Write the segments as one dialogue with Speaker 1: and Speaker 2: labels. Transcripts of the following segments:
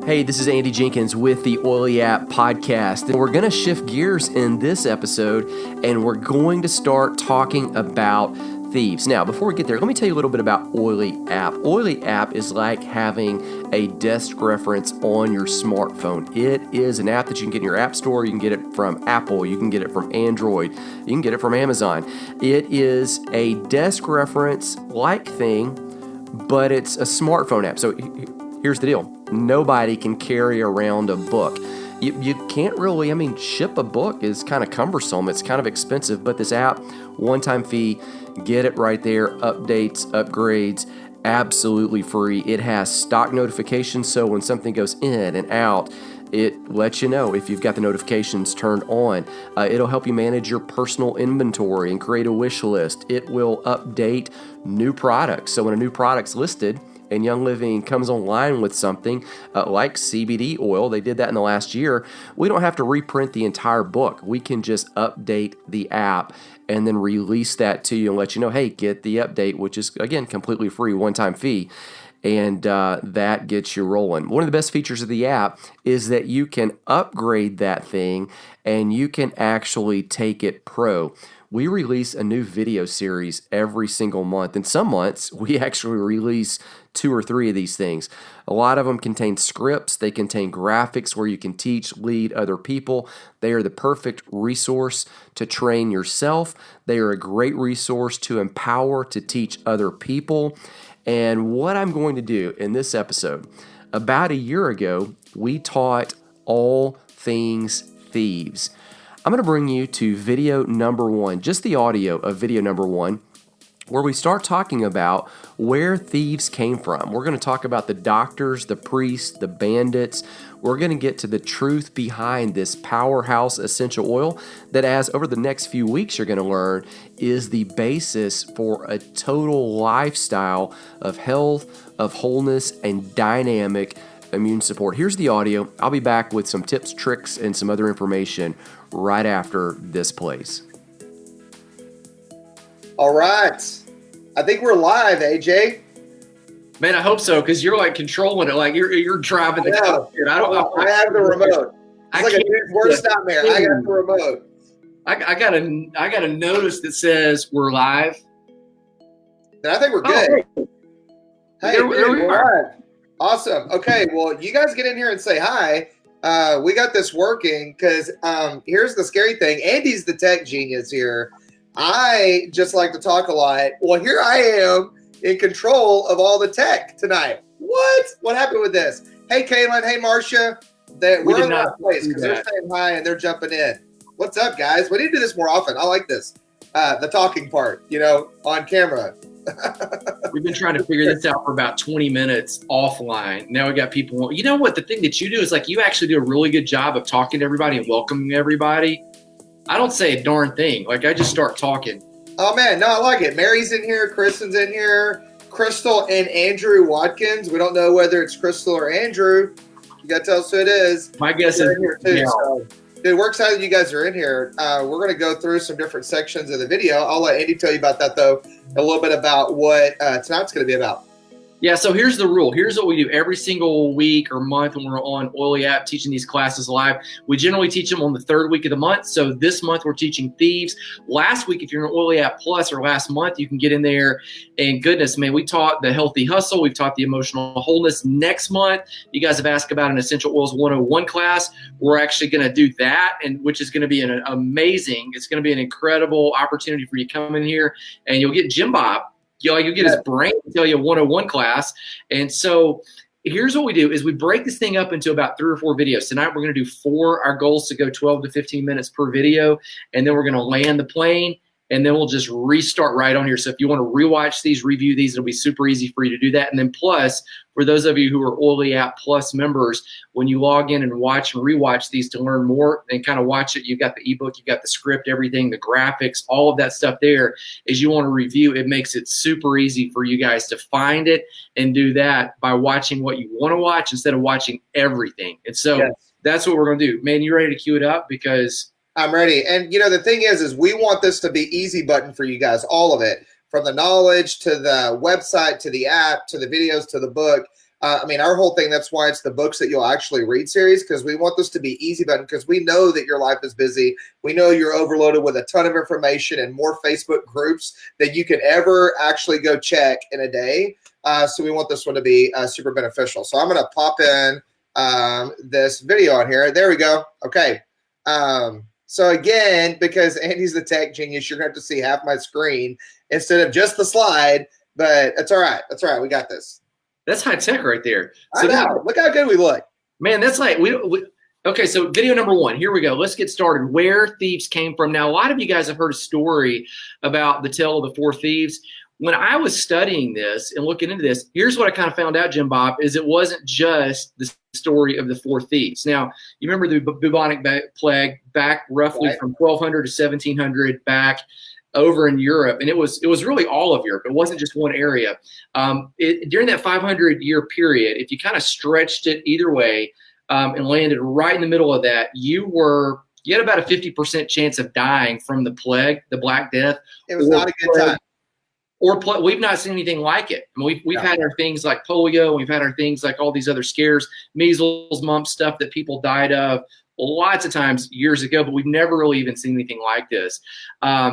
Speaker 1: Hey, this is Andy Jenkins with the Oily App Podcast. And we're going to shift gears in this episode, and we're going to start talking about thieves. Now, before we get there, let me tell you a little bit about Oily App. Oily App is like having a desk reference on your smartphone. It is an app that you can get in your app store. You can get it from Apple. You can get it from Android. You can get it from Amazon. It is a desk reference-like thing, but it's a smartphone app. So here's the deal. Nobody can carry around a book. You can't really, ship a book is kind of cumbersome. It's kind of expensive, but this app, one-time fee, get it right there, updates, upgrades, absolutely free. It has stock notifications, so when something goes in and out, it lets you know if you've got the notifications turned on. It'll help you manage your personal inventory and create a wish list. It will update new products. So when a new product's listed, and Young Living comes online with something like CBD oil, they did that in the last year, we don't have to reprint the entire book. We can just update the app and then release that to you and let you know, hey, get the update, which is, again, completely free, one-time fee. And that gets you rolling. One of the best features of the app is that you can upgrade that thing and you can actually take it pro. We release a new video series every single month. And some months, we actually release 2 or 3 of these things. A lot of them contain scripts. They contain graphics where you can teach, lead other people. They are the perfect resource to train yourself. They are a great resource to empower, to teach other people. And what I'm going to do in this episode, about a year ago, we taught all things thieves. I'm going to bring you to video number 1, just the audio of video number 1, where we start talking about where thieves came from. We're going to talk about the doctors, the priests, the bandits. We're going to get to the truth behind this powerhouse essential oil that, as over the next few weeks you're going to learn, is the basis for a total lifestyle of health, of wholeness, and dynamic immune support. Here's the audio. I'll be back with some tips, tricks, and some other information right after this plays.
Speaker 2: All right. I think we're live, AJ.
Speaker 3: Man, I hope so, because you're like controlling it, like you're driving the car.
Speaker 2: I don't know. I have the remote. It's like a worst nightmare. I got the remote.
Speaker 3: I got a notice that says we're live.
Speaker 2: Then I think we're good. Hey,
Speaker 3: there we are.
Speaker 2: Awesome. Okay, well, you guys get in here and say hi. We got this working because here's the scary thing. Andy's the tech genius here. I just like to talk a lot. Well, here I am in control of all the tech tonight. What happened with this? Hey, Kaylin. Hey, Marcia. We're in that place because they're saying hi and they're jumping in. What's up, guys? We need to do this more often. I like this. The talking part, on camera.
Speaker 3: We've been trying to figure this out for about 20 minutes offline. Now we got people. You know what? The thing that you do is like you actually do a really good job of talking to everybody and welcoming everybody. I don't say a darn thing. Like I just start talking.
Speaker 2: Oh man, no, I like it. Mary's in here, Kristen's in here, Crystal and Andrew Watkins. We don't know whether it's Crystal or Andrew. You gotta tell us who it is.
Speaker 3: My guess is
Speaker 2: here too. Yeah. So, dude, we're excited you guys are in here. We're gonna go through some different sections of the video. I'll let Andy tell you about that though. A little bit about what tonight's gonna be about.
Speaker 3: Yeah, so here's the rule. Here's what we do every single week or month when we're on Oily App teaching these classes live. We generally teach them on the 3rd week of the month. So this month we're teaching Thieves. Last week, if you're in Oily App Plus, or last month, you can get in there. And goodness, man, we taught the healthy hustle. We've taught the emotional wholeness. Next month, you guys have asked about an Essential Oils 101 class. We're actually going to do that, and which is going to be an amazing, it's going to be an incredible opportunity for you to come in here, and you'll get Jim Bob. You'll get his brain to tell you a 101 class. And so here's what we do is we break this thing up into about 3 or 4 videos. Tonight we're going to do 4. Our goal is to go 12 to 15 minutes per video. And then we're going to land the plane. And then we'll just restart right on here. So if you want to rewatch these, review these, it'll be super easy for you to do that. And then plus, for those of you who are Oily App Plus members, when you log in and watch and rewatch these to learn more and kind of watch it, you've got the ebook, you've got the script, everything, the graphics, all of that stuff there. As you want to review, it makes it super easy for you guys to find it and do that by watching what you want to watch instead of watching everything. And so that's what we're going to do. Man, you ready to cue it up? Because
Speaker 2: I'm ready. And, the thing is we want this to be easy button for you guys, all of it, from the knowledge to the website to the app to the videos to the book. I mean, our whole thing, that's why it's the books that you'll actually read series, because we want this to be easy button, because we know that your life is busy. We know you're overloaded with a ton of information and more Facebook groups than you could ever actually go check in a day. So we want this one to be super beneficial. So I'm going to pop in this video on here. There we go. Okay. So again, because Andy's the tech genius, you're going to have to see half my screen instead of just the slide, but that's all right. That's all right. We got this.
Speaker 3: That's high tech right there.
Speaker 2: So I know. Look how good we look.
Speaker 3: Man, that's like okay, so video number 1. Here we go. Let's get started. Where thieves came from. Now, a lot of you guys have heard a story about the tale of the 4 thieves. When I was studying this and looking into this, here's what I kind of found out, Jim Bob, is it wasn't just the story of the 4 thieves. Now, you remember the bubonic plague back roughly from 1200 to 1700 back over in Europe, and it was really all of Europe. It wasn't just one area. During that 500-year period, if you kind of stretched it either way and landed right in the middle of that, you had about a 50% chance of dying from the plague, the Black Death.
Speaker 2: It was not a good time.
Speaker 3: Or we've not seen anything like it. I mean, we've had our things like polio, we've had our things like all these other scares, measles, mumps, stuff that people died of lots of times years ago, but we've never really even seen anything like this.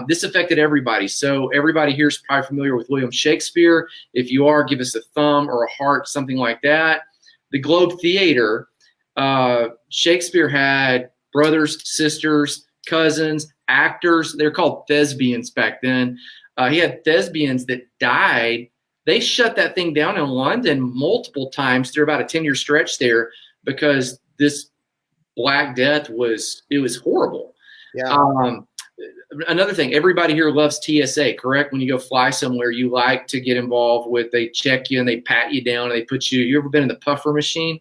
Speaker 3: This affected everybody. So everybody here is probably familiar with William Shakespeare. If you are, give us a thumb or a heart, something like that. The Globe Theater, Shakespeare had brothers, sisters, cousins, actors. They're called thespians back then. He had thespians that died. They shut that thing down in London multiple times through about a 10-year stretch there because this Black Death was horrible.
Speaker 2: Yeah.
Speaker 3: Another thing, everybody here loves TSA, correct? When you go fly somewhere, you like to get involved with, they check you and they pat you down and they put you ever been in the puffer machine?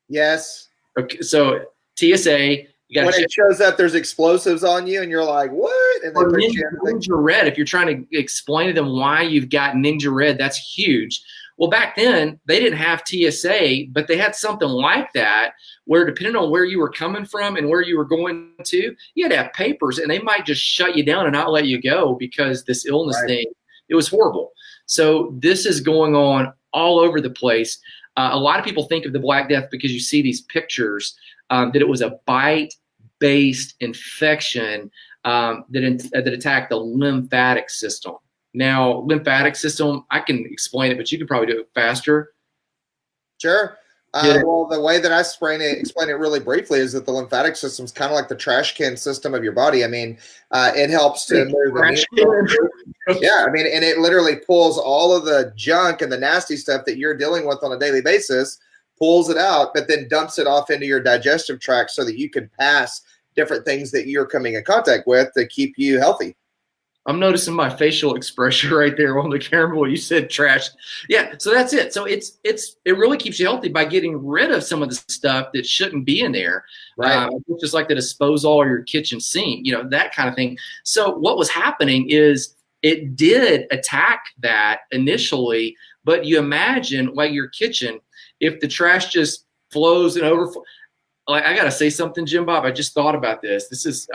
Speaker 2: Yes.
Speaker 3: Okay, so TSA, you got
Speaker 2: when it shows up, there's explosives on you, and you're like, "What?" And they put you in
Speaker 3: Ninja Red. If you're trying to explain to them why you've got Ninja Red, that's huge. Well, back then they didn't have TSA, but they had something like that, where depending on where you were coming from and where you were going to, you had to have papers, and they might just shut you down and not let you go because this illness thing. It was horrible. So this is going on all over the place. A lot of people think of the Black Death because you see these pictures. That it was a bite-based infection that attacked the lymphatic system. Now, lymphatic system, I can explain it, but you could probably do it faster.
Speaker 2: Sure. Well, the way that I explain it really briefly is that the lymphatic system is kind of like the trash can system of your body. I mean, it helps to move. Yeah, I mean, and it literally pulls all of the junk and the nasty stuff that you're dealing with on a daily basis, pulls it out, but then dumps it off into your digestive tract so that you can pass different things that you're coming in contact with to keep you healthy.
Speaker 3: I'm noticing my facial expression right there on the camera when you said trash. Yeah, so that's it. So it really keeps you healthy by getting rid of some of the stuff that shouldn't be in there.
Speaker 2: Right.
Speaker 3: Just like the disposal or your kitchen sink, that kind of thing. So what was happening is it did attack that initially, but you imagine like your kitchen, if the trash just flows and overflows. Like, I got to say something, Jim Bob. I just thought about this. This is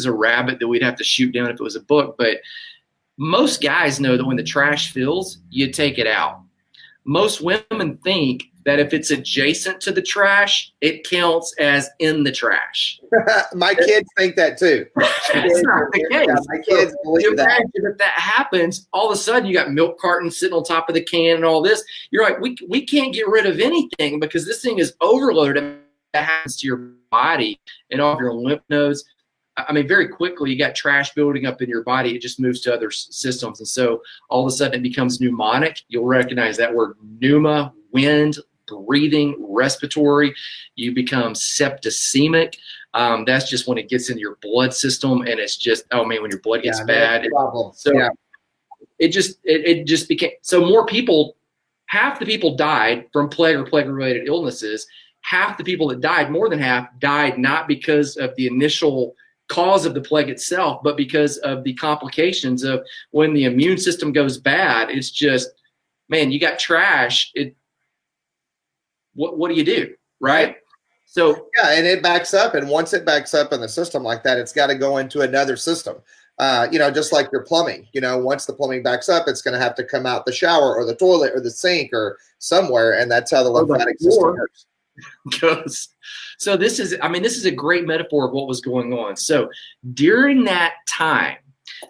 Speaker 3: a rabbit that we'd have to shoot down if it was a book. But most guys know that when the trash fills, you take it out. Most women think that if it's adjacent to the trash, it counts as in the trash.
Speaker 2: My kids think that too.
Speaker 3: That's not the case.
Speaker 2: Yeah, my kids believe that.
Speaker 3: If that happens, all of a sudden you got milk cartons sitting on top of the can and all this. You're like, we can't get rid of anything because this thing is overloaded. That happens to your body and all of your lymph nodes. I mean, very quickly, you got trash building up in your body. It just moves to other systems. And so all of a sudden it becomes pneumonic. You'll recognize that word pneuma, wind, breathing, respiratory. You become septicemic. That's just when it gets into your blood system. And it's just, oh man, when your blood gets bad. It just became, so more people, half the people died from plague or plague-related illnesses. Half the people that died, more than half, died not because of the initial cause of the plague itself, but because of the complications of when the immune system goes bad. It's just, man, you got trash. What do you do, right? So
Speaker 2: yeah, and it backs up, and once it backs up in the system like that, it's got to go into another system. Just like your plumbing, once the plumbing backs up, it's going to have to come out the shower or the toilet or the sink or somewhere. And that's how the lymphatic system works.
Speaker 3: Goes. So this is a great metaphor of what was going on. So during that time,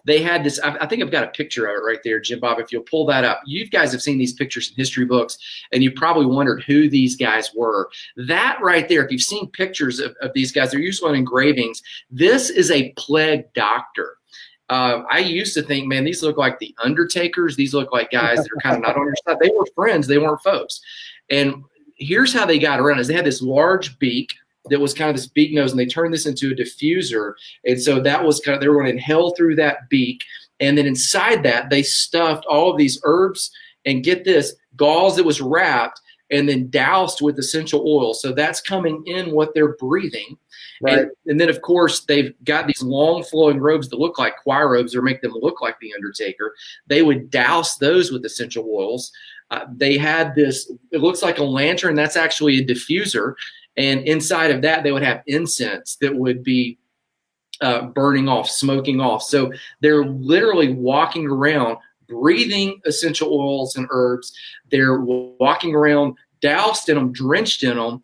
Speaker 3: they had this, I think I've got a picture of it right there, Jim Bob, if you'll pull that up. You guys have seen these pictures in history books, and you probably wondered who these guys were. That right there, if you've seen pictures of these guys, they're usually on engravings. This is a plague doctor. I used to think, man, these look like the Undertakers. These look like guys that are kind of not on your side. They were friends. They weren't foes. And here's how they got around is they had this large beak that was kind of this beak nose, and they turned this into a diffuser. And so that was kind of, they were going to inhale through that beak. And then inside that, they stuffed all of these herbs and get this, gauze that was wrapped and then doused with essential oil. So that's coming in what they're breathing. Right. And then, of course, they've got these long flowing robes that look like choir robes or make them look like the Undertaker. They would douse those with essential oils. They had this, it looks like a lantern. That's actually a diffuser. And inside of that, they would have incense that would be burning off, smoking off. So they're literally walking around, breathing essential oils and herbs. They're walking around doused in them, drenched in them.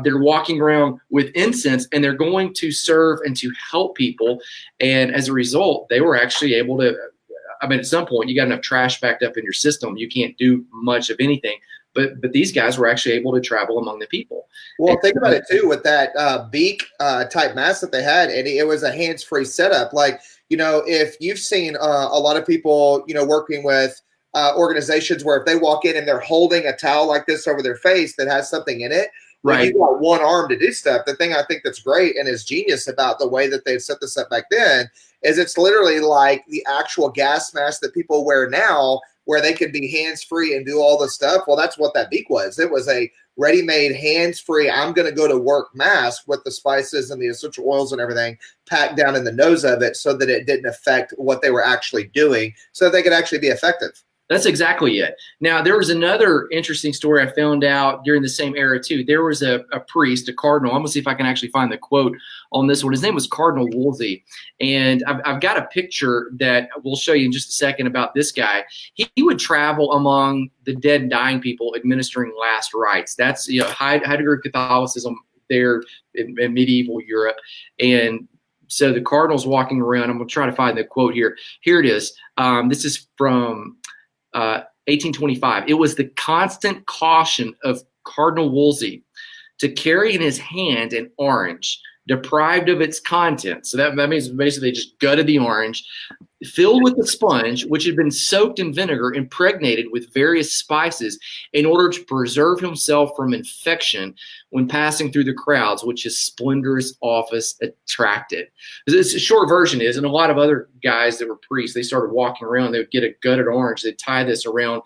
Speaker 3: They're walking around with incense, and they're going to serve and to help people. And as a result, they were actually able to, at some point, you got enough trash backed up in your system, you can't do much of anything. But these guys were actually able to travel among the people.
Speaker 2: Well, think about it, too, with that beak type mask that they had, and it was a hands-free setup. Like, if you've seen a lot of people, working with organizations where if they walk in and they're holding a towel like this over their face that has something in it, right? You got one arm to do stuff. The thing I think that's great and is genius about the way that they've set this up back then is it's literally like the actual gas mask that people wear now, where they can be hands-free and do all the stuff. Well, that's what that beak was. It was a ready-made, hands-free, I'm going to go to work mask with the spices and the essential oils and everything packed down in the nose of it so that it didn't affect what they were actually doing, so that they could actually be effective.
Speaker 3: That's exactly it. Now, there was another interesting story I found out during the same era, too. There was a priest, a cardinal. I'm going to see if I can actually find the quote on this one. His name was Cardinal Wolsey. And I've got a picture that we'll show you in just a second about this guy. He would travel among the dead and dying people administering last rites. That's high degree of Catholicism there in medieval Europe. And so the cardinal's walking around. I'm going to try to find the quote here. Here it is. This is from 1825. It was the constant caution of Cardinal Wolsey to carry in his hand an orange deprived of its contents. So that means basically they just gutted the orange, filled with a sponge, which had been soaked in vinegar, impregnated with various spices in order to preserve himself from infection when passing through the crowds, which his splendorous office attracted. This short version is, and a lot of other guys that were priests, they started walking around, they would get a gutted orange, they'd tie this around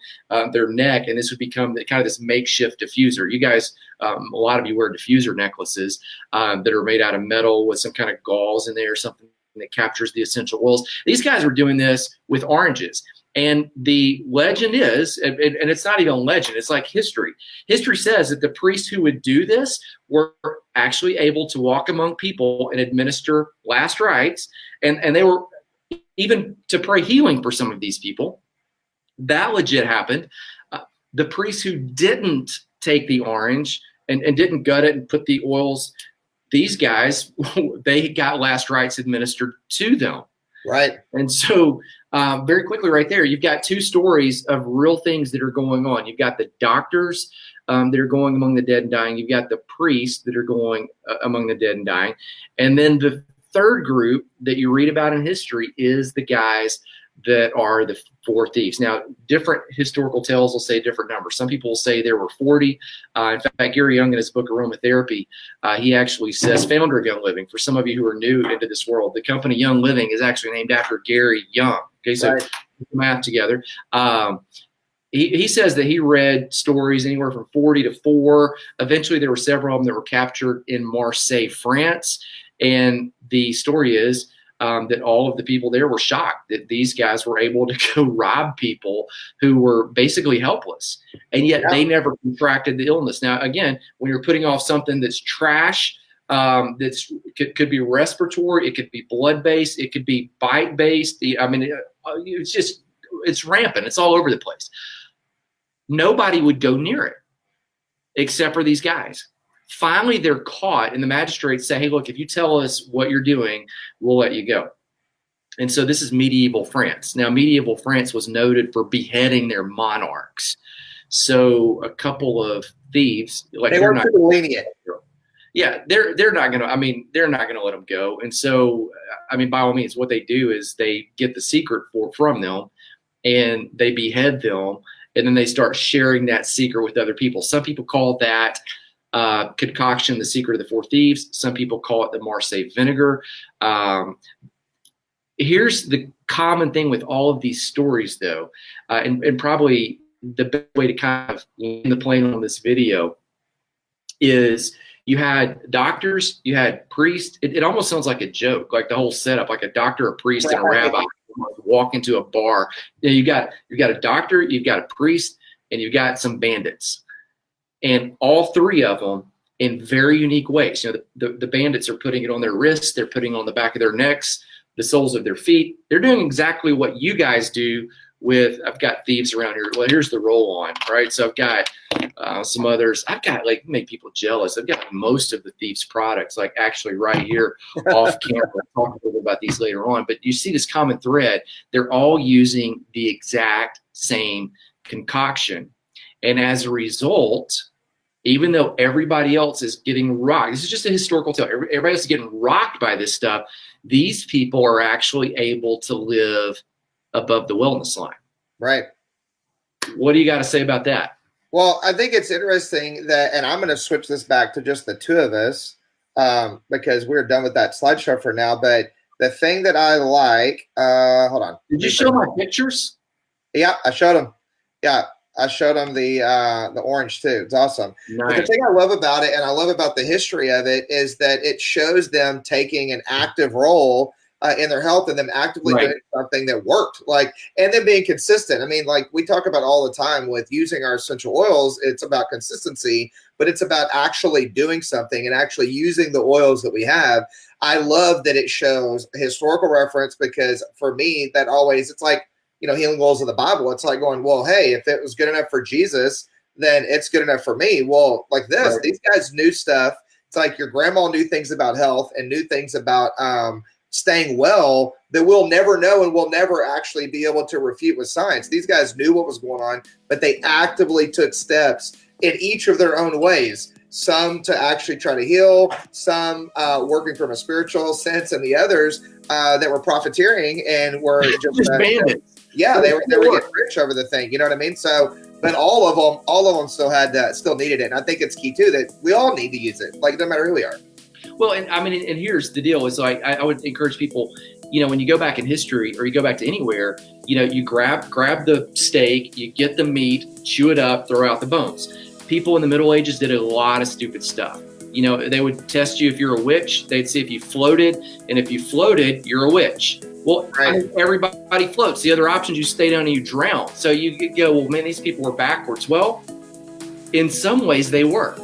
Speaker 3: their neck, and this would become kind of this makeshift diffuser. You guys, a lot of you wear diffuser necklaces that are made out of metal with some kind of gauze in there or something that captures the essential oils. These guys were doing this with oranges. And the legend is, and it's not even a legend, it's like history. History says that the priests who would do this were actually able to walk among people and administer last rites. And they were even to pray healing for some of these people. That legit happened. The priests who didn't take the orange and didn't gut it and put the oils, these guys, they got last rites administered to them.
Speaker 2: Right.
Speaker 3: And so very quickly right there, you've got two stories of real things that are going on. You've got the doctors that are going among the dead and dying. You've got the priests that are going among the dead and dying. And then the third group that you read about in history is the guys that are the four thieves. Now, different historical tales will say different numbers. Some people will say there were 40. In fact, Gary Young in his book, Aromatherapy, he actually says, founder of Young Living, for some of you who are new into this world, the company Young Living is actually named after Gary Young. Okay, so
Speaker 2: right.
Speaker 3: Put the math together. He says that he read stories anywhere from 40 to 4. Eventually, there were several of them that were captured in Marseille, France. And the story is that all of the people there were shocked that these guys were able to go rob people who were basically helpless. And yet they never contracted the illness. Now, again, when you're putting off something that's trash That's could be respiratory. It could be blood based. It could be bite based. I mean, it's rampant. It's all over the place. Nobody would go near it except for these guys. Finally, they're caught, and the magistrates say, hey, look, if you tell us what you're doing, we'll let you go. And so this is medieval France. Now, medieval France was noted for beheading their monarchs. So a couple of thieves, like
Speaker 2: they weren't too lenient.
Speaker 3: Yeah, they're not gonna. I mean, they're not gonna let them go. And so, I mean, by all means, what they do is they get the secret from them, and they behead them, and then they start sharing that secret with other people. Some people call that concoction the secret of the four thieves. Some people call it the Marseille vinegar. Here's the common thing with all of these stories, though, and probably the best way to kind of land the plane on this video is you had doctors, you had priests. It almost sounds like a joke, like the whole setup, like a doctor, a priest, and a rabbi walk into a bar. You got a doctor, you've got a priest, and you've got some bandits, and all three of them in very unique ways. You know, the bandits are putting it on their wrists, they're putting it on the back of their necks, the soles of their feet. They're doing exactly what you guys do with, I've got thieves around here. Well, here's the roll on, right? So I've got some others. I've got, like, make people jealous. I've got most of the thieves products, like actually right here off camera. I'll talk a little bit about these later on. But you see this common thread. They're all using the exact same concoction. And as a result, even though everybody else is getting rocked, this is just a historical tale. Everybody else is getting rocked by this stuff. These people are actually able to live above the wellness line.
Speaker 2: Right.
Speaker 3: What do you got to say about that?
Speaker 2: Well, I think it's interesting that, and I'm going to switch this back to just the two of us because we're done with that slideshow for now. But the thing that I like, hold on.
Speaker 3: Did you show my pictures?
Speaker 2: Yeah, I showed them. Yeah, I showed them the orange too. It's awesome.
Speaker 3: Nice.
Speaker 2: But the thing I love about it, and I love about the history of it, is that it shows them taking an active role in their health and them actively doing something that worked, like, and then being consistent. I mean, like we talk about all the time with using our essential oils, it's about consistency, but it's about actually doing something and actually using the oils that we have. I love that it shows a historical reference because for me, that always, it's like, you know, healing oils of the Bible. It's like going, well, hey, if it was good enough for Jesus, then it's good enough for me. Well, like this, these guys knew stuff. It's like your grandma knew things about health and knew things about staying well that we'll never know and we'll never actually be able to refute with science. These guys knew what was going on, but they actively took steps in each of their own ways. Some to actually try to heal, some working from a spiritual sense, and the others that were profiteering and were just bandits. Yeah, they were getting rich over the thing. You know what I mean? So, but all of them still needed it. And I think it's key too that we all need to use it. Like no matter who we are.
Speaker 3: Well, and I mean, and here's the deal: is like I would encourage people, you know, when you go back in history or you go back to anywhere, you know, you grab the steak, you get the meat, chew it up, throw out the bones. People in the Middle Ages did a lot of stupid stuff. You know, they would test you if you're a witch. They'd see if you floated, and if you floated, you're a witch. Well, everybody floats. The other option is you stay down and you drown. So you go, well, man, these people were backwards. Well, in some ways they were.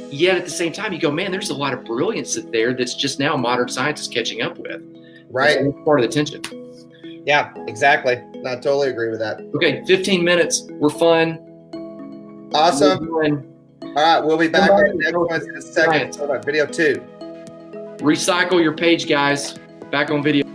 Speaker 3: Yet at the same time, you go, man, there's a lot of brilliance there that's just now modern science is catching up with.
Speaker 2: Right.
Speaker 3: That's part of the tension.
Speaker 2: Yeah, exactly. I totally agree with that.
Speaker 3: Okay, 15 minutes. We're fun.
Speaker 2: Awesome. All right, we'll be back on the next one in a second. Hold on, video 2.
Speaker 3: Recycle your page, guys. Back on video.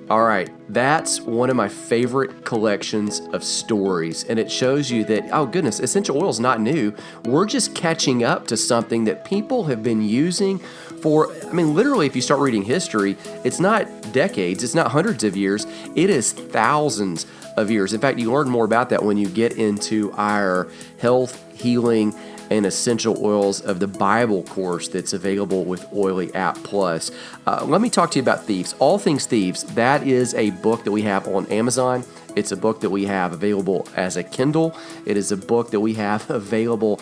Speaker 1: All right, that's one of my favorite collections of stories, and it shows you that, oh goodness, essential oil is not new. We're just catching up to something that people have been using for, I mean, literally, if you start reading history, it's not decades, it's not hundreds of years, it is thousands of years. In fact, you learn more about that when you get into our health, healing, and essential oils of the Bible course that's available with Oily App Plus. Let me talk to you about Thieves. All Things Thieves, that is a book that we have on Amazon. It's a book that we have available as a Kindle. It is a book that we have available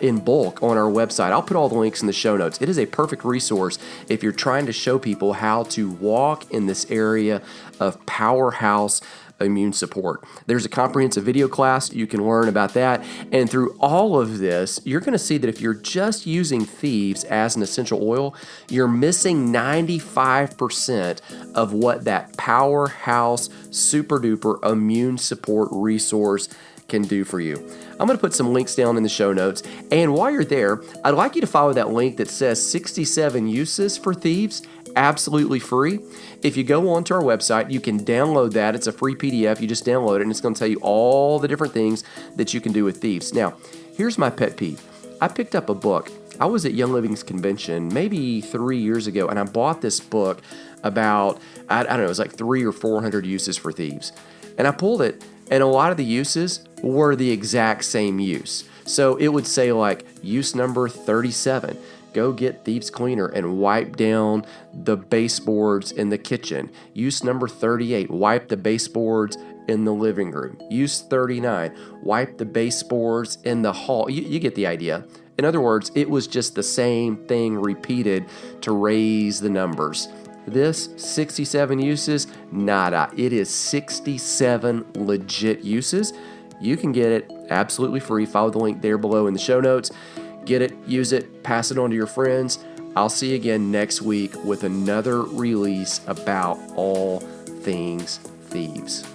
Speaker 1: in bulk on our website. I'll put all the links in the show notes. It is a perfect resource if you're trying to show people how to walk in this area of powerhouse immune support. There's a comprehensive video class. You can learn about that. And through all of this, you're going to see that if you're just using Thieves as an essential oil, you're missing 95% of what that powerhouse, super duper immune support resource can do for you. I'm going to put some links down in the show notes. And while you're there, I'd like you to follow that link that says 67 uses for Thieves, absolutely free. If you go onto our website, you can download that. It's a free PDF. You just download it, and it's going to tell you all the different things that you can do with Thieves. Now, here's my pet peeve. I picked up a book. I was at Young Living's convention maybe 3 years ago, and I bought this book about, I don't know, it was like 300 or 400 uses for Thieves. And I pulled it, and a lot of the uses were the exact same use. So it would say like use number 37, go get Thieves Cleaner and wipe down the baseboards in the kitchen. Use number 38, wipe the baseboards in the living room. Use 39, wipe the baseboards in the hall. You get the idea. In other words, it was just the same thing repeated to raise the numbers. This 67 uses, nada. It is 67 legit uses. You can get it absolutely free. Follow the link there below in the show notes. Get it, use it, pass it on to your friends. I'll see you again next week with another release about all things Thieves.